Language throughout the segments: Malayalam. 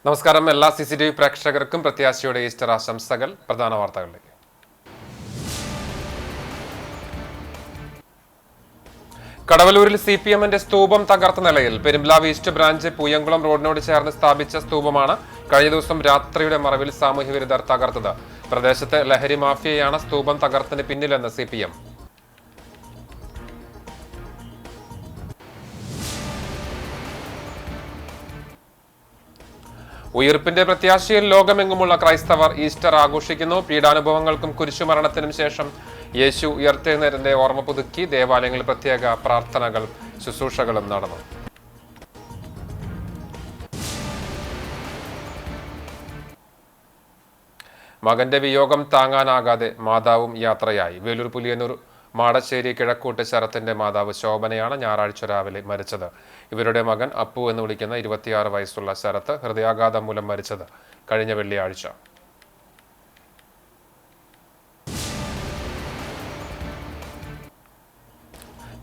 നമസ്കാരം. എല്ലാ CCTV പ്രേക്ഷകർക്കും പ്രത്യാശയുടെ ഈസ്റ്റർ ആശംസകൾ. പ്രധാന വാർത്തകളിലേക്ക്. കടവലൂരിൽ CPMന്റെ സ്തൂപം തകർത്ത നിലയിൽ. പെരുമ്പ്ലാവ് ഈസ്റ്റ് ബ്രാഞ്ച് പൂയംകുളം റോഡിനോട് ചേർന്ന് സ്ഥാപിച്ച സ്തൂപമാണ് കഴിഞ്ഞ ദിവസം രാത്രിയുടെ മറവിൽ സാമൂഹ്യവിരുദ്ധർ തകർത്തത്. പ്രദേശത്ത് ലഹരി മാഫിയയാണ് സ്തൂപം തകർത്തതിന് പിന്നിലെന്ന് CPM. ഉയിർപ്പിന്റെ പ്രത്യാശയിൽ ലോകമെങ്ങുമുള്ള ക്രൈസ്തവർ ഈസ്റ്റർ ആഘോഷിക്കുന്നു. പീഡാനുഭവങ്ങൾക്കും കുരിശുമരണത്തിനും ശേഷം യേശു ഉയർത്തെഴുന്നേറ്റതിന്റെ ഓർമ്മ പുതുക്കി ദേവാലയങ്ങളിൽ പ്രത്യേക പ്രാർത്ഥനകൾ ശുശ്രൂഷകളും നടന്നു. മകന്റെ വിയോഗം താങ്ങാനാകാതെ മാതാവും യാത്രയായി. വേലൂർ പുലിയന്നൂർ മാടശ്ശേരി കിഴക്കൂട്ട് ശരത്തിന്റെ മാതാവ് ശോഭനയാണ് ഞായറാഴ്ച രാവിലെ മരിച്ചത്. ഇവരുടെ മകൻ അപ്പു എന്ന് വിളിക്കുന്ന 26 വയസ്സുള്ള ശരത്ത് ഹൃദയാഘാതം മൂലം മരിച്ചത് കഴിഞ്ഞ വെള്ളിയാഴ്ച.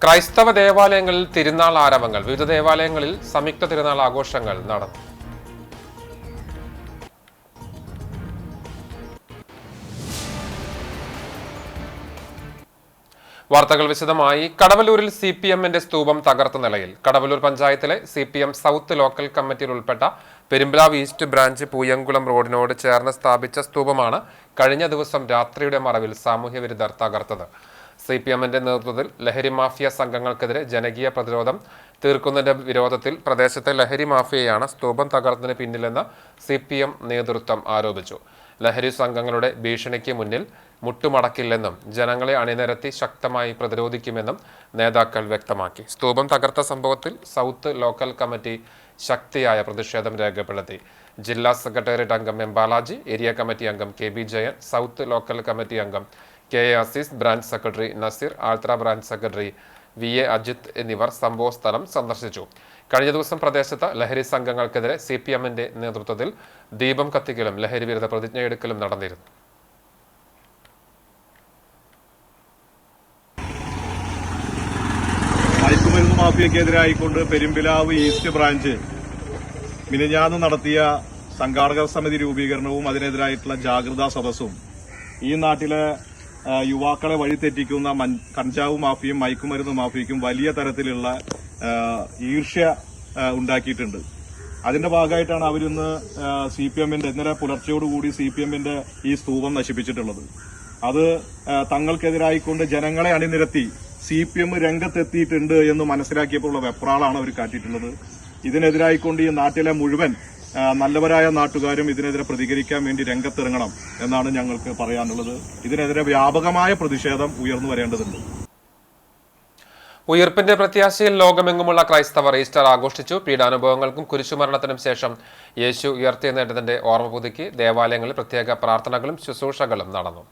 ക്രൈസ്തവ ദേവാലയങ്ങളിൽ തിരുനാൾ ആരവങ്ങൾ. വിവിധ ദേവാലയങ്ങളിൽ സംയുക്ത തിരുനാൾ ആഘോഷങ്ങൾ നടന്നു. വാർത്തകൾ വിശദമായി. കടവലൂരിൽ CPMന്റെ സ്തൂപം തകർത്ത നിലയിൽ. കടവലൂർ പഞ്ചായത്തിലെ CPM സൗത്ത് ലോക്കൽ കമ്മിറ്റിയിൽ ഉൾപ്പെട്ട പെരുമ്പ്ലാവ് ഈസ്റ്റ് ബ്രാഞ്ച് പൂയംകുളം റോഡിനോട് ചേർന്ന് സ്ഥാപിച്ച സ്തൂപമാണ് കഴിഞ്ഞ ദിവസം രാത്രിയുടെ മറവിൽ സാമൂഹ്യവിരുദ്ധർ തകർത്തത്. CPMന്റെ നേതൃത്വത്തിൽ ലഹരി മാഫിയ സംഘങ്ങൾക്കെതിരെ ജനകീയ പ്രതിരോധം തീർക്കുന്നതിന്റെ വിരോധത്തിൽ പ്രദേശത്തെ ലഹരി മാഫിയയാണ് സ്തൂപം തകർത്തതിന് പിന്നിലെന്ന് CPM നേതൃത്വം ആരോപിച്ചു. ലഹരി സംഘങ്ങളുടെ ഭീഷണിക്ക് മുന്നിൽ മുട്ടുമടക്കില്ലെന്നും ജനങ്ങളെ അണിനിരത്തി ശക്തമായി പ്രതിരോധിക്കുമെന്നും നേതാക്കൾ വ്യക്തമാക്കി. സ്തൂപം തകർത്ത സംഭവത്തിൽ സൗത്ത് ലോക്കൽ കമ്മിറ്റി ശക്തിയായ പ്രതിഷേധം രേഖപ്പെടുത്തി. ജില്ലാ സെക്രട്ടേറിയറ്റ് അംഗം M. ബാലാജി, ഏരിയ കമ്മിറ്റി അംഗം KB Jayan, south local committee അംഗം KA Azeez, branch secretary Naseer, ആൾത്ര ബ്രാഞ്ച് സെക്രട്ടറി VA അജിത് എന്നിവർ സംഭവ സ്ഥലം സന്ദർശിച്ചു. കഴിഞ്ഞ ദിവസം പ്രദേശത്ത് ലഹരി സംഘങ്ങൾക്കെതിരെ CPMന്റെ നേതൃത്വത്തിൽ ദീപം കത്തിക്കലും ലഹരി വിരുദ്ധ പ്രതിജ്ഞയെടുക്കലും നടന്നിരുന്നു. മയക്കുമരുന്ന് മാഫിയക്കെതിരായിക്കൊണ്ട് പെരുമ്പിലാവ് ഈസ്റ്റ് ബ്രാഞ്ച് മിനിഞ്ഞാന്ന് നടത്തിയ സംഘാടക സമിതി രൂപീകരണവും അതിനെതിരായിട്ടുള്ള ജാഗ്രതാ സദസ്സും ഈ നാട്ടിലെ യുവാക്കളെ വഴിതെറ്റിക്കുന്ന കഞ്ചാവ് മാഫിയും മയക്കുമരുന്ന് മാഫിയക്കും വലിയ തരത്തിലുള്ള ഈർഷ്യ ഉണ്ടാക്കിയിട്ടുണ്ട്. അതിന്റെ ഭാഗമായിട്ടാണ് അവരിന്ന് CPMന്റെ ഇന്നലെ പുലർച്ചയോടുകൂടി CPMന്റെ ഈ സ്തൂപം നശിപ്പിച്ചിട്ടുള്ളത്. അത് തങ്ങൾക്കെതിരായിക്കൊണ്ട് ജനങ്ങളെ അണിനിരത്തി CPM രംഗത്തെത്തിയിട്ടുണ്ട് എന്ന് മനസ്സിലാക്കിയപ്പോഴുള്ള വെപ്രാളാണ് അവർ കാട്ടിയിട്ടുള്ളത്. ഇതിനെതിരായിക്കൊണ്ട് ഈ നാട്ടിലെ മുഴുവൻ നല്ലവരായ നാട്ടുകാരും ഇതിനെതിരെ പ്രതികരിക്കാൻ വേണ്ടി രംഗത്തിറങ്ങണം എന്നാണ് ഞങ്ങൾക്ക് പറയാനുള്ളത്. ഇതിനെതിരെ വ്യാപകമായ പ്രതിഷേധം ഉയർന്നു വരേണ്ടതുണ്ട്. ഉയിർപ്പിന്റെ പ്രത്യാശയിൽ ലോകമെങ്ങുമുള്ള ക്രൈസ്തവർ ഈസ്റ്റർ ആഘോഷിച്ചു. പീഡാനുഭവങ്ങൾക്കും കുരിശുമരണത്തിനും ശേഷം യേശു ഉയർത്തെഴുന്നേറ്റതിന്റെ ഓർമ്മ പുതുക്കി ദേവാലയങ്ങളിൽ പ്രത്യേക പ്രാർത്ഥനകളും ശുശ്രൂഷകളും നടന്നു.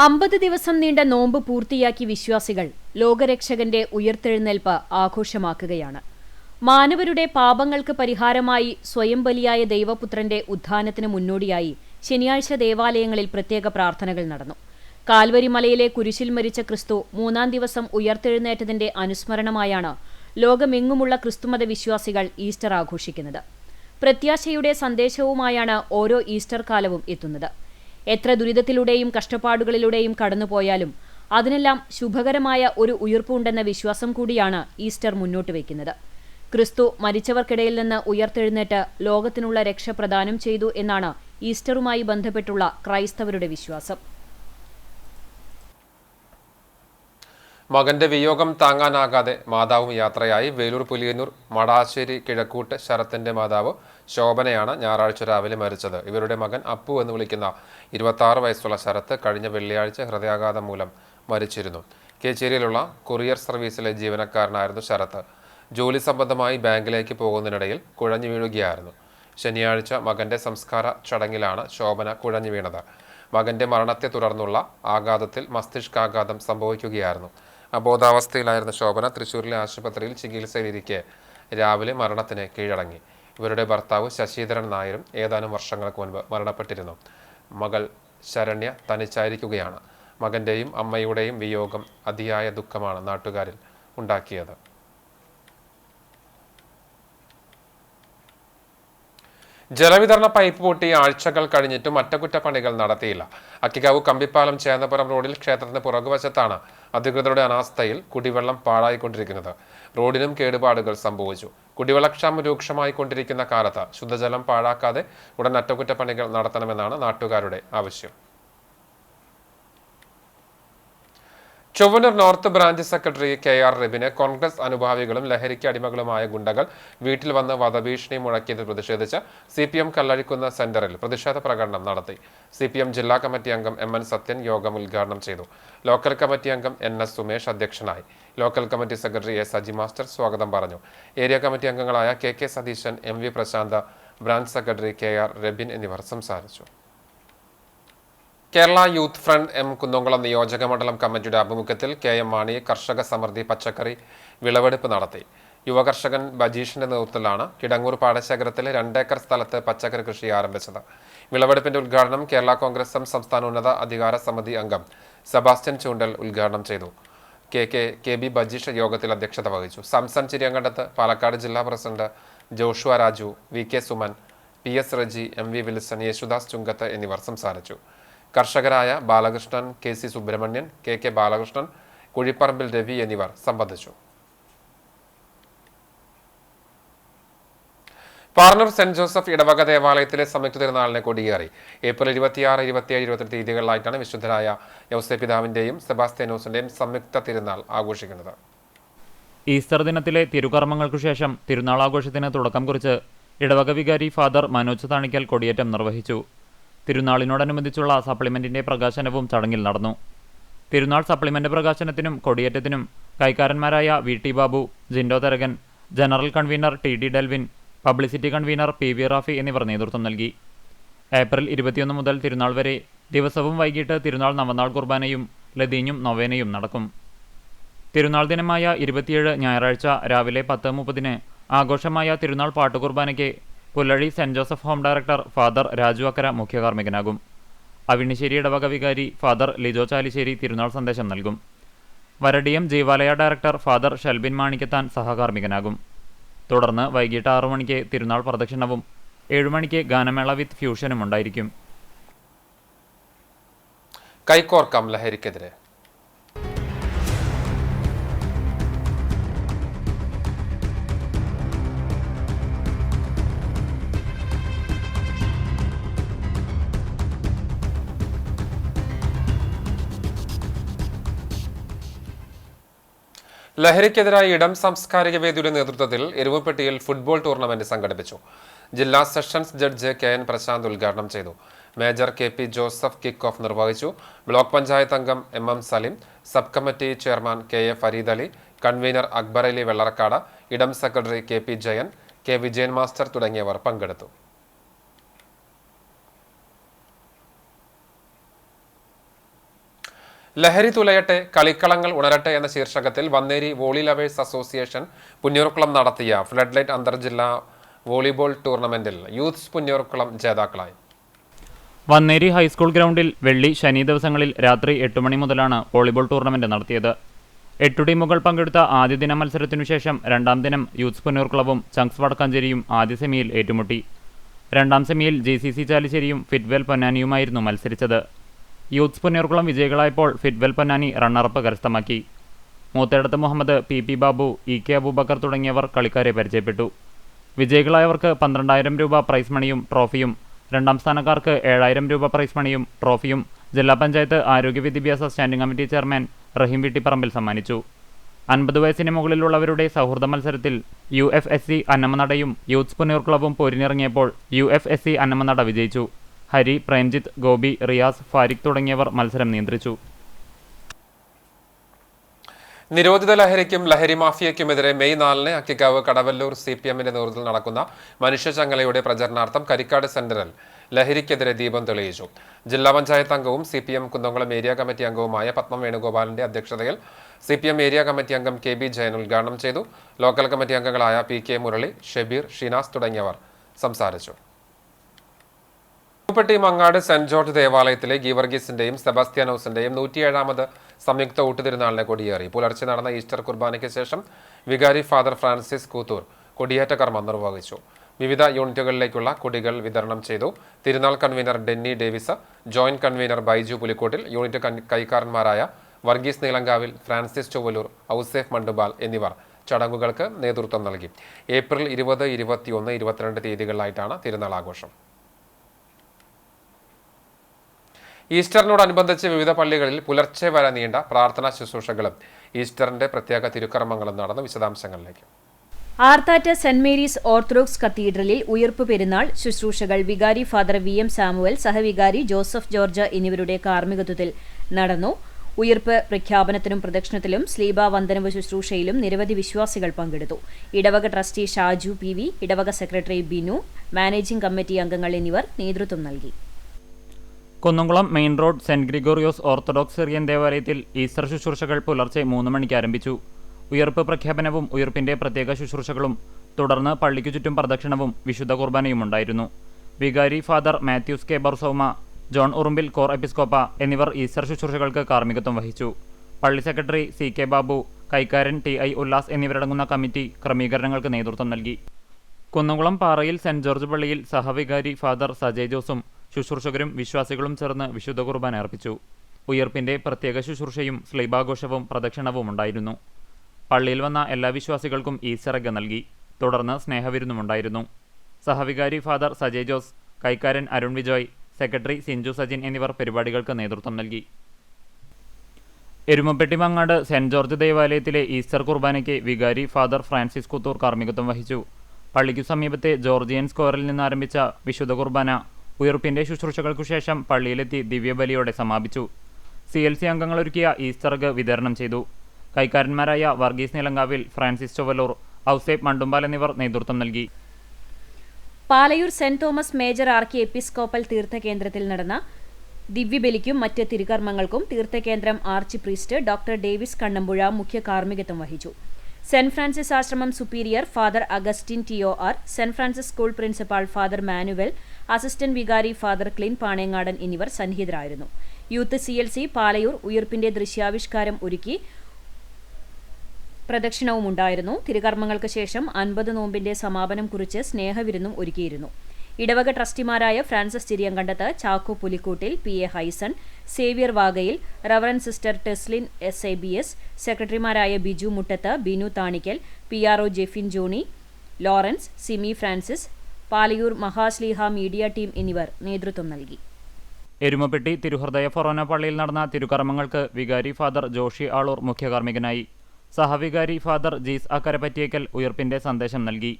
50 ദിവസം നീണ്ട നോമ്പ് പൂർത്തിയാക്കി വിശ്വാസികൾ ലോകരക്ഷകന്റെ ഉയർത്തെഴുന്നേൽപ്പ് ആഘോഷമാക്കുകയാണ്. മാനവരുടെ പാപങ്ങൾക്ക് പരിഹാരമായി സ്വയം ബലിയായ ദൈവപുത്രന്റെ ഉത്ഥാനത്തിന് മുന്നോടിയായി ശനിയാഴ്ച ദേവാലയങ്ങളിൽ പ്രത്യേക പ്രാർത്ഥനകൾ നടന്നു. കാൽവരി മലയിലെ കുരിശിൽ മരിച്ച ക്രിസ്തു 3-ാം ദിവസം ഉയർത്തെഴുന്നേറ്റതിന്റെ അനുസ്മരണമായാണ് ലോകമെങ്ങുമുള്ള ക്രിസ്തുമത വിശ്വാസികൾ ഈസ്റ്റർ ആഘോഷിക്കുന്നത്. പ്രത്യാശയുടെ സന്ദേശവുമായാണ് ഓരോ ഈസ്റ്റർ കാലവും എത്തുന്നത്. എത്ര ദുരിതത്തിലൂടെയും കഷ്ടപ്പാടുകളിലൂടെയും കടന്നുപോയാലും അതിനെല്ലാം ശുഭകരമായ ഒരു ഉയിർപ്പുണ്ടെന്ന വിശ്വാസം കൂടിയാണ് ഈസ്റ്റർ മുന്നോട്ട് വയ്ക്കുന്നത്. ക്രിസ്തു മരിച്ചവർക്കിടയിൽ നിന്ന് ഉയർത്തെഴുന്നേറ്റ് ലോകത്തിനുള്ള രക്ഷ പ്രദാനം ചെയ്തു എന്നാണ് ഈസ്റ്ററുമായി ബന്ധപ്പെട്ടുള്ള ക്രൈസ്തവരുടെ വിശ്വാസം. മകന്റെ വിയോഗം താങ്ങാനാകാതെ മാതാവും യാത്രയായി. വേലൂർ പുലിയന്നൂർ മടാശ്ശേരി കിഴക്കൂട്ട് ശരത്തിന്റെ മാതാവ് ശോഭനയാണ് ഞായറാഴ്ച രാവിലെ മരിച്ചത്. ഇവരുടെ മകൻ അപ്പു എന്ന് വിളിക്കുന്ന 26 വയസ്സുള്ള ശരത്ത് കഴിഞ്ഞ വെള്ളിയാഴ്ച ഹൃദയാഘാതം മൂലം മരിച്ചിരുന്നു. കേച്ചേരിയിലുള്ള കൊറിയർ സർവീസിലെ ജീവനക്കാരനായിരുന്നു ശരത്ത്. ജോലി സംബന്ധമായി ബാങ്കിലേക്ക് പോകുന്നതിനിടയിൽ കുഴഞ്ഞു വീഴുകയായിരുന്നു. ശനിയാഴ്ച മകന്റെ സംസ്കാര ചടങ്ങിലാണ് ശോഭന കുഴഞ്ഞു വീണത്. മകന്റെ മരണത്തെ തുടർന്നുള്ള ആഘാതത്തിൽ മസ്തിഷ്കാഘാതം സംഭവിക്കുകയായിരുന്നു. അബോധാവസ്ഥയിലായിരുന്ന ശോഭന തൃശൂരിലെ ആശുപത്രിയിൽ ചികിത്സയിലിരിക്കെ രാവിലെ മരണത്തിന് കീഴടങ്ങി. ഇവരുടെ ഭർത്താവ് ശശിധരൻ നായരും ഏതാനും വർഷങ്ങൾക്ക് മുൻപ് മരണപ്പെട്ടിരുന്നു. മകൾ ശരണ്യ തനിച്ചായിരിക്കുകയാണ്. മകന്റെയും അമ്മയുടെയും വിയോഗം അതിയായ ദുഃഖമാണ് നാട്ടുകാരിൽ ഉണ്ടാക്കിയത്. ജലവിതരണ പൈപ്പ് പൊട്ടി ആഴ്ചകൾ കഴിഞ്ഞിട്ടും അറ്റകുറ്റപ്പണികൾ നടത്തിയില്ല. അക്കിക്കാവ് കമ്പിപ്പാലം ചേന്നപുരം റോഡിൽ ക്ഷേത്രത്തിന് പുറകുവശത്താണ് അധികൃതരുടെ അനാസ്ഥയിൽ കുടിവെള്ളം പാഴായിക്കൊണ്ടിരിക്കുന്നത്. റോഡിനും കേടുപാടുകൾ സംഭവിച്ചു. കുടിവെള്ളക്ഷാമം രൂക്ഷമായി കൊണ്ടിരിക്കുന്ന കാലത്ത് ശുദ്ധജലം പാഴാക്കാതെ ഉടൻ അറ്റകുറ്റപ്പണികൾ നടത്തണമെന്നാണ് നാട്ടുകാരുടെ ആവശ്യം. Chowwannur north branch secretary KR റെബിനെ കോൺഗ്രസ് അനുഭാവികളും ലഹരിക്ക് അടിമകളുമായ ഗുണ്ടകൾ വീട്ടിൽ വന്ന് വധഭീഷണി മുഴക്കിയതിൽ പ്രതിഷേധിച്ച് CPM കല്ലഴിക്കുന്ന സെന്ററിൽ പ്രതിഷേധ പ്രകടനം നടത്തി. CPM ജില്ലാ കമ്മിറ്റി അംഗം MN സത്യൻ യോഗം ഉദ്ഘാടനം ചെയ്തു. ലോക്കൽ കമ്മിറ്റി അംഗം NS സുമേഷ് അധ്യക്ഷനായി. Local committee secretary A Saji master സ്വാഗതം പറഞ്ഞു. ഏരിയ കമ്മിറ്റി അംഗങ്ങളായ KK Satheesan, MV Prasanth, branch secretary KR Rebin എന്നിവർ സംസാരിച്ചു. കേരള യൂത്ത് ഫ്രണ്ട് കുന്നംകുളം നിയോജക മണ്ഡലം കമ്മിറ്റിയുടെ ആഭിമുഖ്യത്തിൽ KM മാണി കർഷക സമൃദ്ധി പച്ചക്കറി വിളവെടുപ്പ് നടത്തി. യുവകർഷകൻ ബജീഷിന്റെ നേതൃത്വത്തിലാണ് കിടങ്ങൂർ പാടശേഖരത്തിലെ 2 ഏക്കർ സ്ഥലത്ത് പച്ചക്കറി കൃഷി ആരംഭിച്ചത്. വിളവെടുപ്പിന്റെ ഉദ്ഘാടനം കേരള കോൺഗ്രസ് സംസ്ഥാന ഉന്നത അധികാര സമിതി അംഗം സെബാസ്റ്റ്യൻ ചൂണ്ടൽ ഉദ്ഘാടനം ചെയ്തു. KB ബജീഷ് യോഗത്തിൽ അധ്യക്ഷത വഹിച്ചു. സാംസൺ ചിരിയങ്കണ്ടത്ത്, പാലക്കാട് ജില്ലാ president Joshua Raju, VK Suman, PS Reji, MV Wilson, Yesudas Chungath എന്നിവർ സംസാരിച്ചു. കർഷകരായ ബാലകൃഷ്ണൻ, KC സുബ്രഹ്മണ്യൻ, KK ബാലകൃഷ്ണൻ, കുഴിപ്പറമ്പിൽ രവി എന്നിവർ സംബന്ധിച്ചു. പാർണൂർ സെന്റ് ജോസഫ് ഇടവക ദേവാലയത്തിലെ സംയുക്ത തിരുനാളിനെ കൊടിയേറി. ഏപ്രിൽ 26, 27, 28 തീയതികളിലായിട്ടാണ് വിശുദ്ധരായ യൗസേപ്പ് പിതാവിന്റെയും സെബാസ്ത്യാനോസിന്റെയും സംയുക്ത തിരുനാൾ ആഘോഷിക്കുന്നത്. ഈസ്റ്റർ ദിനത്തിലെ തിരുകർമ്മങ്ങൾക്കു ശേഷം തിരുനാൾ ആഘോഷത്തിന് തുടക്കം കുറിച്ച് ഇടവക വികാരി ഫാദർ മനോജ് താണിക്കൽ കൊടിയേറ്റം നിർവഹിച്ചു. തിരുനാളിനോടനുബന്ധിച്ചുള്ള സപ്ലിമെന്റിന്റെ പ്രകാശനവും ചടങ്ങിൽ നടന്നു. തിരുനാൾ സപ്ലിമെന്റ് പ്രകാശനത്തിനും കൊടിയേറ്റത്തിനും കൈക്കാരന്മാരായ VT Babu, Jindo Tharakan, general convener TD Delvin, publicity convener PV Rafi എന്നിവർ നേതൃത്വം നൽകി. ഏപ്രിൽ 21 മുതൽ തിരുനാൾ വരെ ദിവസവും വൈകിട്ട് തിരുനാൾ നവനാൾ കുർബാനയും ലതീഞ്ഞും നൊവേനയും നടക്കും. തിരുനാൾ ദിനമായ 27 ഞായറാഴ്ച രാവിലെ 10:30 ആഘോഷമായ തിരുനാൾ പാട്ടുകുർബാനയ്ക്ക് Pullazhi saint Joseph home director father Raju Akkara മുഖ്യകാർമ്മികനാകും. അവിണിശ്ശേരി ഇടവക വികാരി ഫാദർ ലിജോ ചാലിശ്ശേരി തിരുനാൾ സന്ദേശം നൽകും. വരടിയം ജീവാലയ ഡയറക്ടർ ഫാദർ ഷെൽബിൻ മാണിക്കത്താൻ സഹകാർമ്മികനാകും. തുടർന്ന് വൈകിട്ട് 6 മണിക്ക് തിരുനാൾ പ്രദക്ഷിണവും 7 മണിക്ക് ഗാനമേള വിത്ത് ഫ്യൂഷനും ഉണ്ടായിരിക്കും. കൈക്കോർക്കാം ലഹരിക്കെതിരെ. ലഹരിക്കെതിരായി ഇടം സാംസ്കാരിക വേദിയുടെ നേതൃത്വത്തിൽ എരുവപ്പെട്ടിയിൽ ഫുട്ബോൾ ടൂർണമെന്റ് സംഘടിപ്പിച്ചു. ജില്ലാ സെഷൻസ് ജഡ്ജ് KN പ്രശാന്ത് ഉദ്ഘാടനം ചെയ്തു. Major KP Joseph kick off നിർവഹിച്ചു. ബ്ലോക്ക് പഞ്ചായത്ത് അംഗം MM Salim, sub committee chairman KA Fareed Ali, convener Akbar Ali Vellarakkad, ഇടം secretary KP Jayan, K Vijayan master തുടങ്ങിയവർ പങ്കെടുത്തു. ലഹരി തുലയട്ടെ, കളിക്കളങ്ങൾ ഉണരട്ടെ എന്ന ശീർഷകത്തിൽ Vanneri volley lovers association Punnurkulam നടത്തിയ ഫ്ലഡ് ലൈറ്റ് അന്തർജില്ലാ വോളിബോൾ ടൂർണമെന്റിൽ യൂത്ത്സ് പുന്നൂർക്കുളം ജേതാക്കളായി. വന്നേരി ഹൈസ്കൂൾ ഗ്രൗണ്ടിൽ വെള്ളി, ശനി ദിവസങ്ങളിൽ രാത്രി 8 മണി മുതലാണ് വോളിബോൾ ടൂർണമെന്റ് നടത്തിയത്. 8 ടീമുകൾ പങ്കെടുത്ത ആദ്യ ദിന മത്സരത്തിനു ശേഷം രണ്ടാം ദിനം യൂത്ത്സ് പുന്നൂർക്കുളവും ചങ്സ് വടക്കാഞ്ചേരിയും ആദ്യ സെമിയിൽ ഏറ്റുമുട്ടി. രണ്ടാം സെമിയിൽ JCC ചാലിശ്ശേരിയും ഫിറ്റ്വെൽ പൊന്നാനിയുമായിരുന്നു മത്സരിച്ചത്. Youths Punnurkulam വിജയികളായപ്പോൾ Fitwell Ponnani runner-up കരസ്ഥമാക്കി. മൂത്തേടത്ത് മുഹമ്മദ്, PP ബാബു, EK അബൂബക്കർ തുടങ്ങിയവർ കളിക്കാരെ പരിചയപ്പെട്ടു. വിജയികളായവർക്ക് 12,000 രൂപ പ്രൈസ് മണിയും ട്രോഫിയും, രണ്ടാം സ്ഥാനക്കാർക്ക് 7,000 രൂപ പ്രൈസ് മണിയും ട്രോഫിയും ജില്ലാ പഞ്ചായത്ത് ആരോഗ്യ വിദ്യാഭ്യാസ സ്റ്റാൻഡിംഗ് കമ്മിറ്റി ചെയർമാൻ റഹീം വീട്ടിപ്പറമ്പിൽ സമ്മാനിച്ചു. 50 വയസ്സിന് മുകളിലുള്ളവരുടെ സൗഹൃദ മത്സരത്തിൽ UFSC അന്നമനടയും യൂത്ത്സ് പുന്നൂർക്കുളവും പോരിനിറങ്ങിയപ്പോൾ UFSC അന്നമനട വിജയിച്ചു. ഹരി, പ്രേംജിത്ത്, ഗോപി, റിയാസ്, ഫാരിഖ് തുടങ്ങിയവർ മത്സരം നിയന്ത്രിച്ചു. നിരോധിത ലഹരിക്കും ലഹരി മാഫിയയ്ക്കുമെതിരെ മെയ് 4 അക്കിക്കാവ് കടവല്ലൂർ CPMന്റെ നേതൃത്വത്തിൽ നടക്കുന്ന മനുഷ്യചങ്ങലയുടെ പ്രചരണാർത്ഥം കരിക്കാട് സെന്ററിൽ ലഹരിക്കെതിരെ ദീപം തെളിയിച്ചു. ജില്ലാ പഞ്ചായത്ത് അംഗവും CPM കുന്നംകുളം ഏരിയ കമ്മിറ്റി അംഗവുമായ പത്മം വേണുഗോപാലിന്റെ അധ്യക്ഷതയിൽ CPM ഏരിയ കമ്മിറ്റി അംഗം KB ജയൻ ഉദ്ഘാടനം ചെയ്തു. ലോക്കൽ കമ്മിറ്റി അംഗങ്ങളായ PK മുരളി, ഷെബീർ, ഷിനാസ് തുടങ്ങിയവർ സംസാരിച്ചു. പ്പെട്ടി മങ്ങാട് സെന്റ് ജോർജ് ദേവാലയത്തിലെ ഗീവർഗീസിന്റെയും സെബാസ്ത്യാനോസിന്റെയും 107ാമത് സംയുക്ത ഊട്ടുതിരുനാളിനെ കൊടിയേറി. പുലർച്ചെ നടന്ന ഈസ്റ്റർ കുർബാനയ്ക്ക് ശേഷം വികാരി ഫാദർ ഫ്രാൻസിസ് കൂത്തൂർ കൊടിയേറ്റ കർമ്മം നിർവഹിച്ചു. വിവിധ യൂണിറ്റുകളിലേക്കുള്ള കൊടികൾ വിതരണം ചെയ്തു. തിരുനാൾ convener Denny Davis, joint convener Baiju Pulikkottil, unit കൈക്കാരന്മാരായ വർഗീസ് നീലങ്കാവിൽ, ഫ്രാൻസിസ് ചൊവ്വലൂർ, ഔസേഫ് മണ്ടുബാൽ എന്നിവർ ചടങ്ങുകൾക്ക് നേതൃത്വം നൽകി. ഏപ്രിൽ 20, 21, 22 തീയതികളിലായിട്ടാണ് തിരുനാൾ ആഘോഷം. ഈസ്റ്ററിനോടനുബന്ധിച്ച് വിവിധ പള്ളികളിൽ പുലർച്ചെ വരെ നീണ്ട പ്രാർത്ഥനാ ശുശ്രൂഷകളും ഈസ്റ്ററിന്റെ പ്രത്യേക തിരുക്കർമ്മങ്ങളും നടന്നു. വിശദാംശങ്ങളിലേക്ക്. ആർത്താറ്റ് സെന്റ് മേരീസ് ഓർത്തഡോക്സ് കത്തീഡ്രലിൽ ഉയിർപ്പ് പെരുന്നാൾ ശുശ്രൂഷകൾ വികാരി ഫാദർ VM സാമുവൽ, സഹവികാരി ജോസഫ് ജോർജ് എന്നിവരുടെ കാർമ്മികത്വത്തിൽ നടന്നു. ഉയിർപ്പ് പ്രഖ്യാപനത്തിനും പ്രദക്ഷിണത്തിലും സ്ലീബ വന്ദനവ് ശുശ്രൂഷയിലും നിരവധി വിശ്വാസികൾ പങ്കെടുത്തു. ഇടവക ട്രസ്റ്റി ഷാജു PV, ഇടവക സെക്രട്ടറി ബിനു, മാനേജിംഗ് കമ്മിറ്റി അംഗങ്ങൾ എന്നിവർ നേതൃത്വം നൽകി. Kunnamkulam main road saint Gregorios orthodox Syrian ദേവാലയത്തിൽ ഈസ്റ്റർ ശുശ്രൂഷകൾ പുലർച്ചെ 3 മണിക്ക് ആരംഭിച്ചു. ഉയിർപ്പ് പ്രഖ്യാപനവും ഉയിർപ്പിന്റെ പ്രത്യേക ശുശ്രൂഷകളും തുടർന്ന് പള്ളിക്കു ചുറ്റും പ്രദക്ഷിണവും വിശുദ്ധ കുർബാനയും ഉണ്ടായിരുന്നു. വികാരി father Mathews K Barsoma, John Urumbil കോർ എപ്പിസ്കോപ്പ എന്നിവർ ഈസ്റ്റർ ശുശ്രൂഷകൾക്ക് കാർമ്മികത്വം വഹിച്ചു. പള്ളി സെക്രട്ടറി CK ബാബു, കൈക്കാരൻ TI ഉല്ലാസ് എന്നിവരടങ്ങുന്ന കമ്മിറ്റി ക്രമീകരണങ്ങൾക്ക് നേതൃത്വം നൽകി. കുന്നംകുളം പാറയിൽ സെന്റ് ജോർജ് പള്ളിയിൽ സഹവികാരി ഫാദർ സജയ് ജോസും ശുശ്രൂഷകരും വിശ്വാസികളും ചേർന്ന് വിശുദ്ധ കുർബാന അർപ്പിച്ചു. ഉയിർപ്പിന്റെ പ്രത്യേക ശുശ്രൂഷയും സ്ലീബാഘോഷവും പ്രദക്ഷിണവും ഉണ്ടായിരുന്നു. പള്ളിയിൽ വന്ന എല്ലാ വിശ്വാസികൾക്കും ഈസ്റ്റർ എഗ് നൽകി. തുടർന്ന് സ്നേഹവിരുന്നുമുണ്ടായിരുന്നു. സഹവികാരി ഫാദർ സജയ് ജോസ്, കൈക്കാരൻ അരുൺ വിജോയ്, സെക്രട്ടറി സിഞ്ചു സജിൻ എന്നിവർ പരിപാടികൾക്ക് നേതൃത്വം നൽകി. എരുമപ്പെട്ടിമങ്ങാട് സെന്റ് ജോർജ് ദേവാലയത്തിലെ ഈസ്റ്റർ കുർബാനയ്ക്ക് വികാരി ഫാദർ ഫ്രാൻസിസ് കുത്തൂർ കാർമ്മികത്വം വഹിച്ചു. പള്ളിക്കു സമീപത്തെ ജോർജിയൻ സ്ക്വയറിൽ നിന്ന് ആരംഭിച്ച വിശുദ്ധ കുർബാന ഉയിർപ്പിന്റെ ശുശ്രൂഷകൾക്കു ശേഷം പള്ളിയിലെത്തി ദിവ്യബലിയോടെ സമാപിച്ചു. CLC അംഗങ്ങൾ ഒരുക്കിയ ഈസ്റ്റർ എഗ് വിതരണം ചെയ്തു. കൈക്കാരന്മാരായ വർഗീസ് നീലങ്കാവിൽ, ഫ്രാൻസിസ് ചൊവ്വലൂർ, ഔസേഫ് മണ്ടുമ്പാൽ എന്നിവർ നേതൃത്വം നൽകി. Palayur saint Thomas major archiepiscopal തീർത്ഥകേന്ദ്രത്തിൽ നടന്ന ദിവ്യബലിക്കും മറ്റ് തിരുകർമ്മങ്ങൾക്കും തീർത്ഥകേന്ദ്രം arch priest doctor Davis Kannampuzha മുഖ്യ കാർമ്മികത്വം വഹിച്ചു. സെന്റ് ഫ്രാൻസിസ് ആശ്രമം superior father Augustine TOR, saint Francis school principal father Manuel, assistant വികാരി ഫാദർ ക്ലിൻ പാണേങ്ങാടൻ എന്നിവർ സന്നിഹിതരായിരുന്നു. യൂത്ത് CLC പാലയൂർ ഉയിർപ്പിന്റെ ദൃശ്യാവിഷ്കാരം ഒരുക്കി പ്രദക്ഷിണവുമുണ്ടായിരുന്നു. തിരുകർമ്മങ്ങൾക്ക് ശേഷം 50 നോമ്പിന്റെ സമാപനം കുറിച്ച് സ്നേഹവിരുന്നും ഒരുക്കിയിരുന്നു. ഇടവക ട്രസ്റ്റിമാരായ Francis Chiriyankandath, Chacko Pulikkottil, PA Hyson, Xavier Vagayil, reverend sister Teslin SABS, സെക്രട്ടറിമാരായ Biju Muttath, Binu Thanikkal, PRO Jefin Johny, Lawrence, Simi Francis, Palayur മഹാശ്ലീഹ മീഡിയ ടീം എന്നിവർ നേതൃത്വം നൽകി. എരുമപ്പെട്ടി തിരുഹൃദയ ഫൊറോന പള്ളിയിൽ നടന്ന തിരുകർമ്മങ്ങൾക്ക് വികാരി ഫാദർ ജോഷി ആളൂർ മുഖ്യകാർമ്മികനായി. സഹവികാരി ഫാദർ ജീസ് അക്കരപ്പറ്റിയേക്കൽ ഉയിർപ്പിന്റെ സന്ദേശം നൽകി.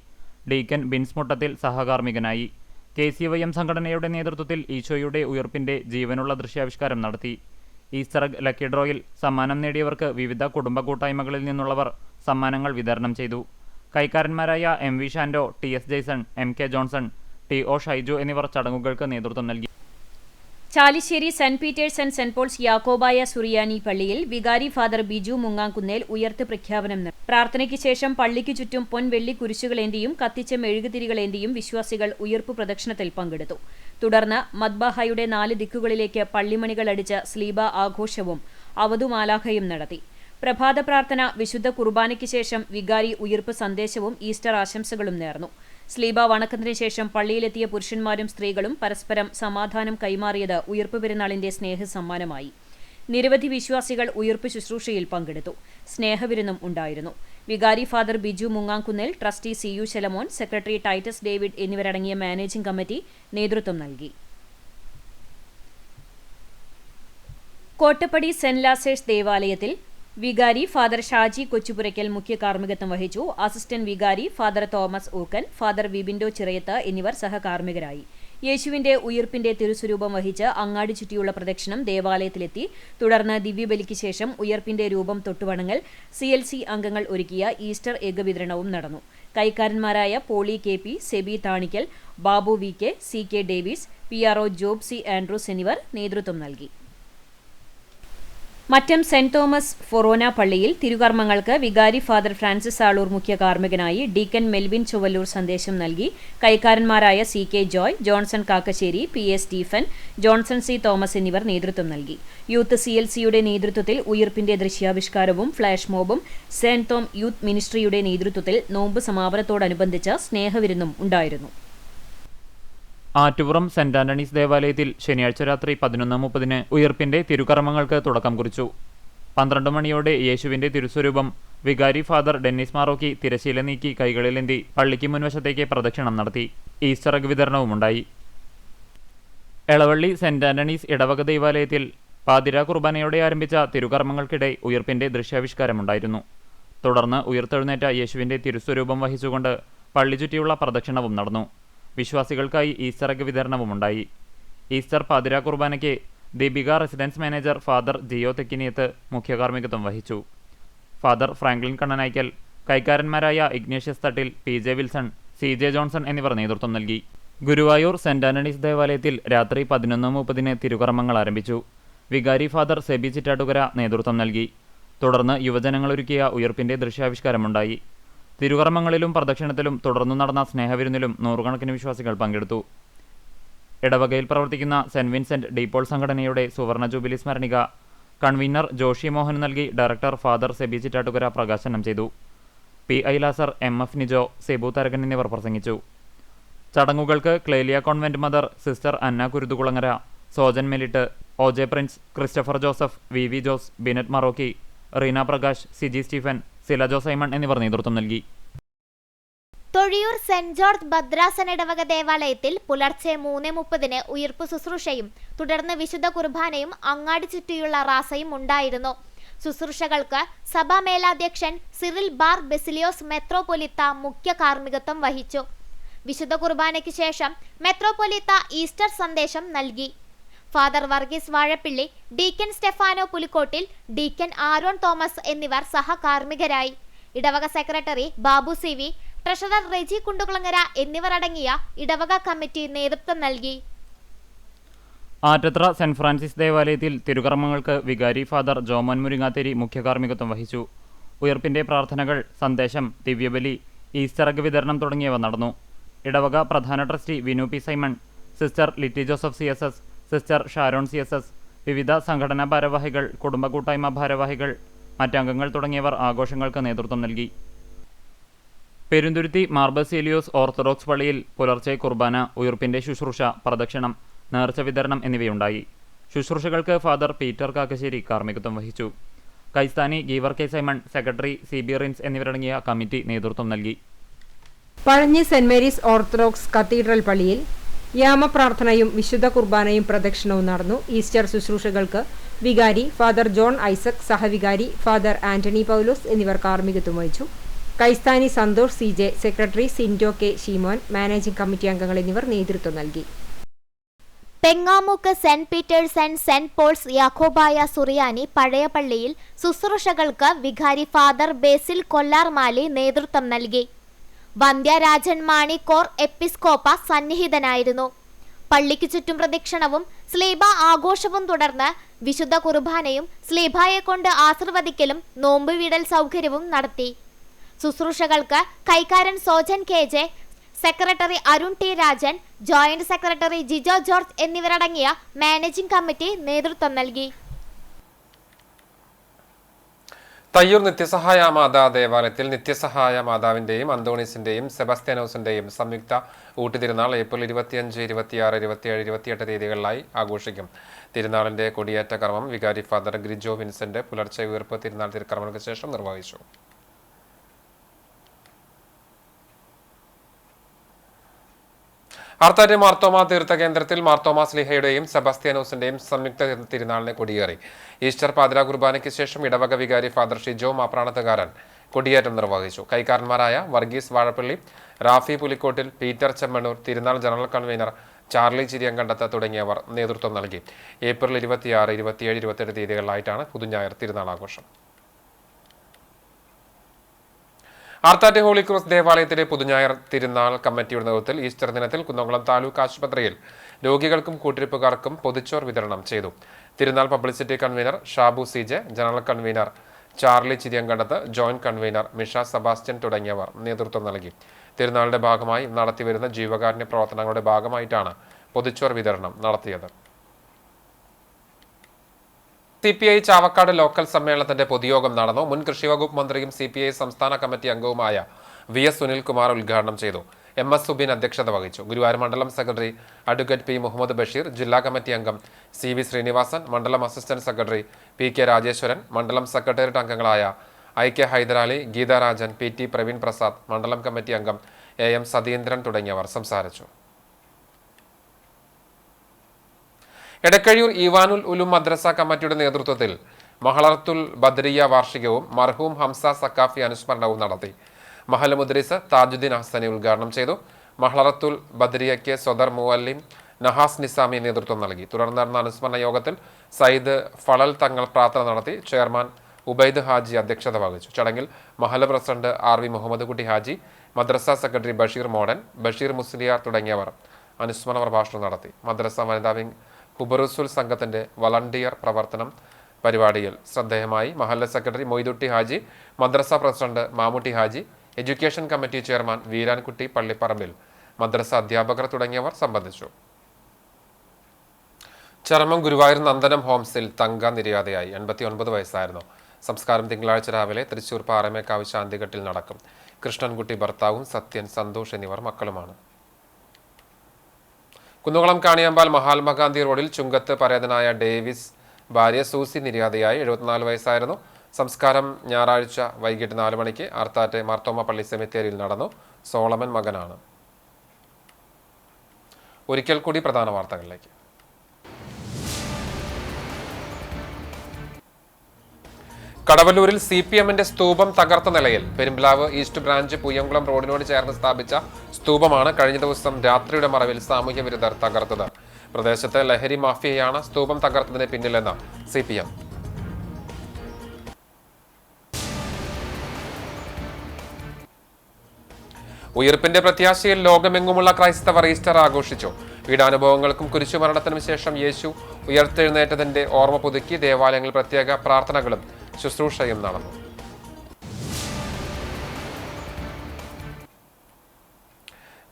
ഡീക്കൻ ബിൻസ് മുട്ടത്തിൽ സഹകാർമ്മികനായി. KCYM സംഘടനയുടെ നേതൃത്വത്തിൽ ഈശോയുടെ ഉയിർപ്പിന്റെ ജീവനുള്ള ദൃശ്യാവിഷ്കാരം നടത്തി. ഈസ്റ്റർ എഗ് ലക്കി ഡ്രോയിൽ സമ്മാനം നേടിയവർക്ക് വിവിധ കുടുംബ കൂട്ടായ്മകളിൽ നിന്നുള്ളവർ സമ്മാനങ്ങൾ വിതരണം ചെയ്തു. കൈക്കാരന്മാരായ MV Shando, TS Jaison, MK Johnson, TO Shaiju എന്നിവർ ചടങ്ങുകൾക്ക് നേതൃത്വം നൽകി. Chalissery saint Peter's and saint Paul's Yakobaya Suriyani പള്ളിയിൽ വികാരി ഫാദർ ബിജു മുങ്ങാംകുന്നേൽ ഉയർത്ത് പ്രഖ്യാപനം നടത്തി. പ്രാർത്ഥനയ്ക്ക് ശേഷം പള്ളിക്കു ചുറ്റും പൊൻവെള്ളി കുരിശുകളേന്തിയും കത്തിച്ച മെഴുകുതിരികളേന്തിയും വിശ്വാസികൾ ഉയർപ്പ് പ്രദക്ഷിണത്തിൽ പങ്കെടുത്തു. തുടർന്ന് മദ്ബാഹയുടെ 4 ദിക്കുകളിലേക്ക് പള്ളിമണികളടിച്ച സ്ലീബ ആഘോഷവും അവധുമാലാഖയും നടത്തി. പ്രഭാത പ്രാർത്ഥന, വിശുദ്ധ കുർബാനയ്ക്ക് ശേഷം വികാരി ഉയിർപ്പ് സന്ദേശവും ഈസ്റ്റർ ആശംസകളും നേർന്നു. സ്ലീബ വണക്കത്തിന് ശേഷം പള്ളിയിലെത്തിയ പുരുഷന്മാരും സ്ത്രീകളും പരസ്പരം സമാധാനം കൈമാറിയത് ഉയിർപ്പ് പെരുന്നാളിന്റെ സ്നേഹസമ്മാനമായി. നിരവധി വിശ്വാസികൾ ഉയിർപ്പ് ശുശ്രൂഷയിൽ പങ്കെടുത്തു. സ്നേഹവിരുന്നും ഉണ്ടായിരുന്നു. വികാരി father Biju Mungamkunnel, trustee CU Shalamon, secretary Titus David എന്നിവരടങ്ങിയ മാനേജിംഗ് കമ്മിറ്റി നേതൃത്വം നൽകി. കോട്ടപ്പടി സെന്റ് ലാസേഴ്സ് ദേവാലയത്തിൽ വികാരി ഫാദർ ഷാജി കൊച്ചുപുരയ്ക്കൽ മുഖ്യ കാർമ്മികത്വം വഹിച്ചു. അസിസ്റ്റന്റ് വികാരി ഫാദർ തോമസ് ഊക്കൻ, ഫാദർ വിബിൻഡോ ചിറയത്ത് എന്നിവർ സഹകാർമ്മികരായി. യേശുവിന്റെ ഉയിർപ്പിന്റെ തിരുസ്വരൂപം വഹിച്ച് അങ്ങാടി ചുറ്റിയുള്ള പ്രദക്ഷിണം ദേവാലയത്തിലെത്തി. തുടർന്ന് ദിവ്യബലിക്ക് ശേഷം ഉയിർപ്പിന്റെ രൂപം തൊട്ടുവണങ്ങൽ, CLC അംഗങ്ങൾ ഒരുക്കിയ ഈസ്റ്റർ എഗ് വിതരണവും നടന്നു. കൈക്കാരന്മാരായ Poly KP, Seby Thanikkal, Babu VK, CK Davis, PRO Job C Andrews എന്നിവർ നേതൃത്വം നൽകി. മറ്റം സെന്റ് തോമസ് ഫൊറോന പള്ളിയിൽ തിരുകർമ്മങ്ങൾക്ക് വികാരി ഫാദർ ഫ്രാൻസിസ് ആളൂർ മുഖ്യ കാർമ്മികനായി ഡീക്കൻ മെൽവിൻ ചുവല്ലൂർ സന്ദേശം നൽകി. കൈക്കാരന്മാരായ CK Joy, Johnson Kakkassery, PA Stephen, Johnson C Thomas എന്നിവർ നേതൃത്വം നൽകി. യൂത്ത് CLCയുടെ നേതൃത്വത്തിൽ ഉയിർപ്പിന്റെ ദൃശ്യാവിഷ്കാരവും ഫ്ലാഷ് മോബും, സെന്റ് തോം യൂത്ത് മിനിസ്ട്രിയുടെ നേതൃത്വത്തിൽ നോമ്പ് സമാപനത്തോടനുബന്ധിച്ച് സ്നേഹവിരുന്നും ഉണ്ടായിരുന്നു. ആറ്റുപുറം സെന്റ് ആന്റണീസ് ദേവാലയത്തിൽ ശനിയാഴ്ച രാത്രി 11:30 ഉയിർപ്പിന്റെ തിരുക്കർമ്മങ്ങൾക്ക് തുടക്കം കുറിച്ചു. 12 മണിയോടെ യേശുവിന്റെ തിരുസ്വരൂപം വികാരി ഫാദർ ഡെന്നിസ് മാറോക്കി തിരശീല നീക്കി കൈകളിലേന്തി പള്ളിക്ക് മുൻവശത്തേക്ക് പ്രദക്ഷിണം നടത്തി. ഈസ്റ്റർ എഗ് വിതരണവുമുണ്ടായി. എളവള്ളി സെന്റ് ആന്റണീസ് ഇടവക ദേവാലയത്തിൽ പാതിരാ കുർബാനയോടെ ആരംഭിച്ച തിരുകർമ്മങ്ങൾക്കിടെ ഉയിർപ്പിന്റെ ദൃശ്യാവിഷ്കാരമുണ്ടായിരുന്നു. തുടർന്ന് ഉയർത്തെഴുന്നേറ്റ യേശുവിന്റെ തിരുസ്വരൂപം വഹിച്ചുകൊണ്ട് പള്ളി ചുറ്റിയുള്ള പ്രദക്ഷിണവും നടന്നു. വിശ്വാസികൾക്കായി ഈസ്റ്റർ എഗ് വിതരണവുമുണ്ടായി. ഈസ്റ്റർ പാതിരാ കുർബാനയ്ക്ക് Deepika residence manager father Jeo Thekkiniyath മുഖ്യകാർമ്മികത്വം വഹിച്ചു. ഫാദർ ഫ്രാങ്ക്ലിൻ കണ്ണനായ്ക്കൽ, കൈക്കാരന്മാരായ Ignatius Thattil, PJ Wilson, CJ Johnson എന്നിവർ നേതൃത്വം നൽകി. ഗുരുവായൂർ സെന്റ് ആന്റണീസ് ദേവാലയത്തിൽ രാത്രി 11:30 തിരുകർമ്മങ്ങൾ ആരംഭിച്ചു. വികാരി ഫാദർ സെബി ചിറ്റാട്ടുകര നേതൃത്വം നൽകി. തുടർന്ന് യുവജനങ്ങളൊരുക്കിയ ഉയിർപ്പിന്റെ ദൃശ്യാവിഷ്കാരമുണ്ടായി. തിരുകർമ്മങ്ങളിലും പ്രദക്ഷിണത്തിലും തുടർന്നു നടന്ന സ്നേഹവിരുന്നിലും നൂറുകണക്കിന് വിശ്വാസികൾ പങ്കെടുത്തു. ഇടവകയിൽ പ്രവർത്തിക്കുന്ന സെന്റ് വിൻസെന്റ് ഡീപോൾ സംഘടനയുടെ സുവർണ ജൂബിലി സ്മരണിക കൺവീനർ ജോഷി മോഹൻ നൽകി ഡയറക്ടർ ഫാദർ സെബി ചിറ്റാട്ടുകര പ്രകാശനം ചെയ്തു. PI Lazar, MF Nijo, Sebu Tharakan എന്നിവർ പ്രസംഗിച്ചു. ചടങ്ങുകൾക്ക് Clelia convent mother sister Anna Kuruthukulangara, Sojan Melit, OJ Prince, Christopher Joseph, VV Jose, Binet Marokki, Reena Prakash, Siji Stephen, Silajo Simon എന്നിവർ നേതൃത്വം നൽകി. തൊഴിയൂർ സെന്റ് ജോർജ് ഭദ്രാസന ഇടവക ദേവാലയത്തിൽ പുലർച്ചെ 3:30 ഉയിർപ്പ് ശുശ്രൂഷയും തുടർന്ന് വിശുദ്ധ കുർബാനയും അങ്ങാടി ചുറ്റിയുള്ള റാസയും ഉണ്ടായിരുന്നു. ശുശ്രൂഷകൾക്ക് സഭാ മേലാധ്യക്ഷൻ സിറിൽ ബാർ ബെസിലിയോസ് മെത്രോപൊലിത്ത മുഖ്യ കാർമ്മികത്വം വഹിച്ചു. വിശുദ്ധ കുർബാനയ്ക്ക് ശേഷം മെത്രോപൊലിത്ത ഈസ്റ്റർ സന്ദേശം നൽകി. Father Varghese Vazhappilly, deacon Stephano Pulikottil, deacon Aaron Thomas എന്നിവർ സഹകാർമ്മികരായി. ഇടവക secretary Babu CV, treasurer Reji Kundukulangara എന്നിവർ അടങ്ങിയ ഇടവക കമ്മിറ്റി നേതൃത്വം നൽകി. ആറ്റത്ര സെന്റ് ഫ്രാൻസിസ് ദേവാലയത്തിൽ തിരുകർമ്മങ്ങൾക്ക് വികാരി ഫാദർ ജോമോൻ മുരിങ്ങാത്തേരി മുഖ്യകാർമ്മികത്വം വഹിച്ചു. ഉയർപ്പിന്റെ പ്രാർത്ഥനകൾ, സന്ദേശം, ദിവ്യബലി, ഈസ്റ്റർ എഗ് വിതരണം തുടങ്ങിയവ നടന്നു. ഇടവക പ്രധാന trustee Vinu P Simon, sister Litty Joseph CSS, sister Sharon CSS, വിവിധ സംഘടനാ ഭാരവാഹികൾ, കുടുംബ കൂട്ടായ്മ ഭാരവാഹികൾ, മറ്റംഗങ്ങൾ തുടങ്ങിയവർ ആഘോഷങ്ങൾക്ക് നേതൃത്വം നൽകി. പെരുന്തുരുത്തി മാർ ബസേലിയോസ് ഓർത്തഡോക്സ് പള്ളിയിൽ പുലർച്ചെ കുർബാന, ഉയിർപ്പിന്റെ ശുശ്രൂഷ, പ്രദക്ഷിണം, നേർച്ച വിതരണം എന്നിവയുണ്ടായി. ശുശ്രൂഷകൾക്ക് ഫാദർ പീറ്റർ കാക്കശ്ശേരി കാർമ്മികത്വം വഹിച്ചു. കൈസ്ഥാനി Geevar K Simon, secretary CB Rins എന്നിവരടങ്ങിയ കമ്മിറ്റി നേതൃത്വം നൽകി. Pazhanji saint Mary's Orthodox cathedral പള്ളിയിൽ യാമപ്രാർത്ഥനയും വിശുദ്ധ കുർബാനയും പ്രദക്ഷിണവും നടന്നു. ഈസ്റ്റർ ശുശ്രൂഷകൾക്ക് വികാരി ഫാദർ ജോൺ ഐസക്, സഹവികാരി ഫാദർ ആന്റണി പൗലോസ് എന്നിവർ കാർമ്മികത്വം വഹിച്ചു. കൈസ്ഥാനി Santhosh CJ, secretary Sindo K Sheemon, managing committee അംഗങ്ങൾ എന്നിവർ നേതൃത്വം നൽകി. Pengamuck saint Peter's and saint Paul's Yakobaya Suriyani പഴയ പള്ളിയിൽ ശുശ്രൂഷകൾക്ക് വികാരി ഫാദർ ബേസിൽ കൊല്ലാർമാലി നേതൃത്വം നൽകി. വന്ധ്യരാജൻ മാണി കോർ എപ്പിസ്കോപ്പ സന്നിഹിതനായിരുന്നു. പള്ളിക്ക് ചുറ്റും പ്രദക്ഷിണവും സ്ലീബ ആഘോഷവും തുടർന്ന് വിശുദ്ധ കുർബാനയും സ്ലീബായെ കൊണ്ട് ആശീർവദിക്കലും നോമ്പ് വീടൽ സൗകര്യവും നടത്തി. ശുശ്രൂഷകൾക്ക് കൈക്കാരൻ Sojan KJ, secretary Arun T Rajan, joint secretary Jijo George എന്നിവരടങ്ങിയ മാനേജിംഗ് കമ്മിറ്റി നേതൃത്വം നൽകി. തയ്യൂർ നിത്യസഹായ മാതാ ദേവാലയത്തിൽ നിത്യസഹായ മാതാവിന്റെയും അന്തോണീസിന്റെയും സെബാസ്റ്റ്യാനോസിന്റെയും സംയുക്ത ഊട്ടുതിരുനാൾ ഏപ്രിൽ 25, 26, 27, 28 തീയതികളിലായി ആഘോഷിക്കും. തിരുനാളിന്റെ കൊടിയേറ്റ കർമ്മം വികാരി ഫാദർ ഗ്രിജോ വിൻസെന്റ് പുലർച്ചെ ഉയർപ്പ് തിരുനാൾ തിരുക്കർമ്മങ്ങൾക്ക് ശേഷം നിർവഹിച്ചു. ആർത്താറ്റ് മാർത്തോമ തീർത്ഥ കേന്ദ്രത്തിൽ മാർത്തോമ സ്ലീഹയുടെയും സെബാസ്റ്റ്യാനോസിന്റെയും സംയുക്ത തിരുനാളിനെ കൊടിയേറി. ഈസ്റ്റർ പാതിരാ കുർബാനയ്ക്ക് ശേഷം ഇടവക വികാരി ഫാദർ ഷിജോ മാപ്രാണത്തുകാരൻ കൊടിയേറ്റം നിർവഹിച്ചു. കൈക്കാരന്മാരായ വർഗീസ് വാഴപ്പള്ളി, റാഫി പുലിക്കോട്ടിൽ, പീറ്റർ ചെമ്മണ്ണൂർ, തിരുനാൾ ജനറൽ കൺവീനർ ചാർലി ചിരിയങ്കണ്ടത്ത് തുടങ്ങിയവർ നേതൃത്വം നൽകി. ഏപ്രിൽ 26, 27, 28 തീയതികളിലായിട്ടാണ് പുതുഞായർ തിരുനാൾ ആഘോഷം. ആർത്താറ്റ് ഹോളി ക്രോസ് ദേവാലയത്തിലെ പുതുഞായർ തിരുനാൾ കമ്മിറ്റിയുടെ നേതൃത്വത്തിൽ ഈസ്റ്റർ ദിനത്തിൽ കുന്നംകുളം താലൂക്ക് ആശുപത്രിയിൽ രോഗികൾക്കും കൂട്ടിരിപ്പുകാർക്കും പൊതിച്ചോർ വിതരണം ചെയ്തു. തിരുനാൾ publicity convener Shabu CJ, general convener Charlie Chiriyankandath, joint convener Misha Sebastian തുടങ്ങിയവർ നേതൃത്വം നൽകി. തിരുനാളിന്റെ ഭാഗമായി നടത്തിവരുന്ന ജീവകാരുണ്യ പ്രവർത്തനങ്ങളുടെ ഭാഗമായിട്ടാണ് പൊതിച്ചോർ വിതരണം നടത്തിയത്. CPI ചാവക്കാട് ലോക്കൽ സമ്മേളനത്തിന്റെ പൊതുയോഗം നടന്നു. മുൻ കൃഷി വകുപ്പ് മന്ത്രിയും CPI സംസ്ഥാന കമ്മിറ്റി അംഗവുമായ VS സുനിൽകുമാർ ഉദ്ഘാടനം ചെയ്തു. MS സുബിൻ അധ്യക്ഷത വഹിച്ചു. ഗുരുവായൂർ മണ്ഡലം secretary advocate P Muhammad Basheer, ജില്ലാ കമ്മിറ്റി അംഗം CV ശ്രീനിവാസൻ, മണ്ഡലം അസിസ്റ്റന്റ് സെക്രട്ടറി PK രാജേശ്വരൻ, മണ്ഡലം സെക്രട്ടേറിയറ്റ് അംഗങ്ങളായ IK ഹൈദരാലി, ഗീത രാജൻ, PT പ്രവീൺ പ്രസാദ്, മണ്ഡലം കമ്മിറ്റി അംഗം AM സതീന്ദ്രൻ തുടങ്ങിയവർ സംസാരിച്ചു. എടക്കഴിയൂർ ഈവാനുൽ ഉലും മദ്രസ കമ്മിറ്റിയുടെ നേതൃത്വത്തിൽ മഹളറത്തുൽ ബദ്രിയ വാർഷികവും മർഹൂം ഹംസ സക്കാഫി അനുസ്മരണവും നടത്തി. മഹൽ മുദ്രിസ് താജുദ്ദീൻ ഹസനി ഉദ്ഘാടനം ചെയ്തു. മഹളറത്തുൽ ബദ്രിയയ്ക്ക് സ്വദർ മുവല്ലിം നഹാസ് നിസാമി നേതൃത്വം നൽകി. തുടർന്ന് നടന്ന അനുസ്മരണ യോഗത്തിൽ സയ്യിദ് ഫളൽ തങ്ങൾ പ്രാർത്ഥന നടത്തി. ചെയർമാൻ ഉബൈദ് ഹാജി അധ്യക്ഷത വഹിച്ചു. ചടങ്ങിൽ മഹൽ പ്രസിഡന്റ് RV മുഹമ്മദ് കുട്ടി ഹാജി, മദ്രസ സെക്രട്ടറി ബഷീർ മോഡൻ, ബഷീർ മുസ്ലിയാർ തുടങ്ങിയവർ അനുസ്മരണ പ്രഭാഷണം നടത്തി. മദ്രസ വനിതാ വിംഗ് ഹുബറുസുൽ സംഘത്തിന്റെ വളണ്ടിയർ പ്രവർത്തനം പരിപാടിയിൽ ശ്രദ്ധേയമായി. മഹല്ല സെക്രട്ടറി മൊയ്തുട്ടി ഹാജി, മദ്രസ president Mammootty Haji, education committee chairman Veerankutty Pallipparambil, മദ്രസ അധ്യാപകർ തുടങ്ങിയവർ സംബന്ധിച്ചു. ചരമം ഗുരുവായൂർ നന്ദനം ഹോംസിൽ തങ്ക നിര്യാതയായി. 89 വയസ്സായിരുന്നു. സംസ്കാരം തിങ്കളാഴ്ച രാവിലെ തൃശൂർ പാറമേക്കാവ് ശാന്തിഘട്ടിൽ നടക്കും. കൃഷ്ണൻകുട്ടി ഭർത്താവും സത്യൻ, സന്തോഷ് എന്നിവർ മക്കളുമാണ്. കുന്നുകുളം കാണിയമ്പാൽ മഹാത്മാഗാന്ധി റോഡിൽ ചുങ്കത്ത് പരേതനായ ഡേവിസ് ഭാര്യ സൂസി നിര്യാതയായി. 74 വയസ്സായിരുന്നു. സംസ്കാരം ഞായറാഴ്ച വൈകിട്ട് 4 മണിക്ക് ആർത്താറ്റ് മാർത്തോമ പള്ളി സെമിത്തേരിയിൽ നടന്നു. സോളമൻ മകനാണ്. ഒരിക്കൽ കൂടി പ്രധാന വാർത്തകളിലേക്ക്. കടവല്ലൂരിൽ CPMന്റെ സ്തൂപം തകർത്ത നിലയിൽ. പെരുമ്പിലാവ് ഈസ്റ്റ് ബ്രാഞ്ച് പൂയംകുളം റോഡിനോട് ചേർന്ന് സ്ഥാപിച്ച സ്തൂപമാണ് കഴിഞ്ഞ ദിവസം രാത്രിയുടെ മറവിൽ സാമൂഹ്യ വിരുദ്ധർ തകർത്തത്. പ്രദേശത്ത് ലഹരി മാഫിയയാണ് സ്തൂപം തകർത്തതിന് പിന്നിലെന്ന് CPM. ഉയിർപ്പിന്റെ പ്രത്യാശയിൽ ലോകമെങ്ങുമുള്ള ക്രൈസ്തവർ ഈസ്റ്റർ ആഘോഷിച്ചു. പീഡാനുഭവങ്ങൾക്കും കുരിശുമരണത്തിനും ശേഷം യേശു ഉയർത്തെഴുന്നേറ്റതിന്റെ ഓർമ്മ പുതുക്കി ദേവാലയങ്ങളിൽ പ്രത്യേക പ്രാർത്ഥനകളും ശുശ്രൂഷയും നടന്നു.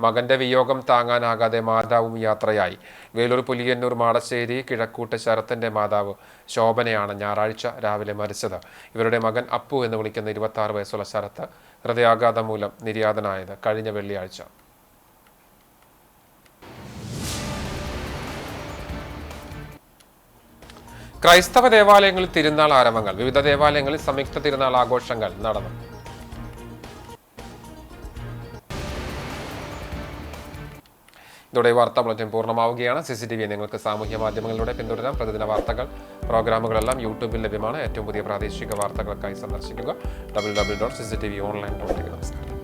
മകന്റെ വിയോഗം താങ്ങാനാകാതെ മാതാവും യാത്രയായി. വേലൂർ പുലിയന്നൂർ മാടശ്ശേരി കിഴക്കൂട്ട് ശരത്തിന്റെ മാതാവ് ശോഭനയാണ് ഞായറാഴ്ച രാവിലെ മരിച്ചത്. ഇവരുടെ മകൻ അപ്പു എന്ന് വിളിക്കുന്ന 26 വയസ്സുള്ള ശരത്ത് ഹൃദയാഘാതം മൂലം നിര്യാതനായത് കഴിഞ്ഞ വെള്ളിയാഴ്ച. ക്രൈസ്തവ ദേവാലയങ്ങളിൽ തിരുനാൾ ആരവങ്ങൾ. വിവിധ ദേവാലയങ്ങളിൽ സംയുക്ത തിരുനാൾ ആഘോഷങ്ങൾ നടന്നു. ഇതോടെ വാർത്താ ബുള്ളറ്റിൻ പൂർണ്ണമാവുകയാണ്. CCTV നിങ്ങൾക്ക് സാമൂഹ്യ മാധ്യമങ്ങളിലൂടെ പിന്തുടരാം. പ്രതിദിന വാർത്തകൾ, പ്രോഗ്രാമുകളെല്ലാം യൂട്യൂബിൽ ലഭ്യമാണ്. ഏറ്റവും പുതിയ പ്രാദേശിക വാർത്തകൾക്കായി സന്ദർശിക്കുക www.cctv.online. നമസ്കാരം.